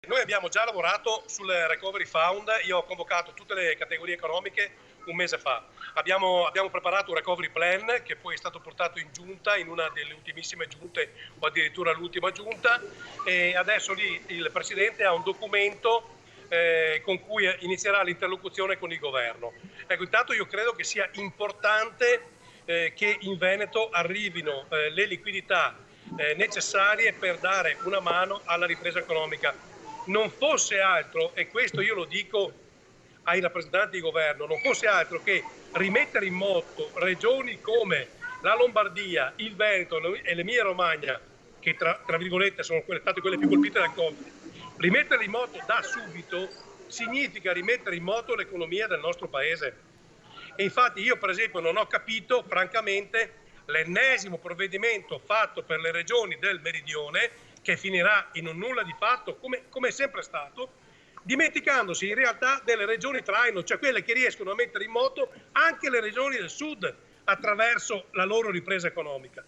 Noi abbiamo già lavorato sul Recovery Fund, io ho convocato tutte le categorie economiche un mese fa. Abbiamo preparato un Recovery Plan che poi è stato portato in giunta, in una delle ultimissime giunte o addirittura l'ultima giunta, e adesso lì il Presidente ha un documento con cui inizierà l'interlocuzione con il Governo. Ecco, intanto io credo che sia importante che in Veneto arrivino le liquidità necessarie per dare una mano alla ripresa economica. Non fosse altro, e questo io lo dico ai rappresentanti di governo, non fosse altro che rimettere in moto regioni come la Lombardia, il Veneto e l'Emilia Romagna, che tra virgolette sono state quelle più colpite dal Covid, rimetterle in moto da subito significa rimettere in moto l'economia del nostro paese. E infatti io per esempio non ho capito francamente l'ennesimo provvedimento fatto per le regioni del meridione, che finirà in un nulla di fatto come è sempre stato, dimenticandosi in realtà delle regioni traino, cioè quelle che riescono a mettere in moto anche le regioni del sud attraverso la loro ripresa economica.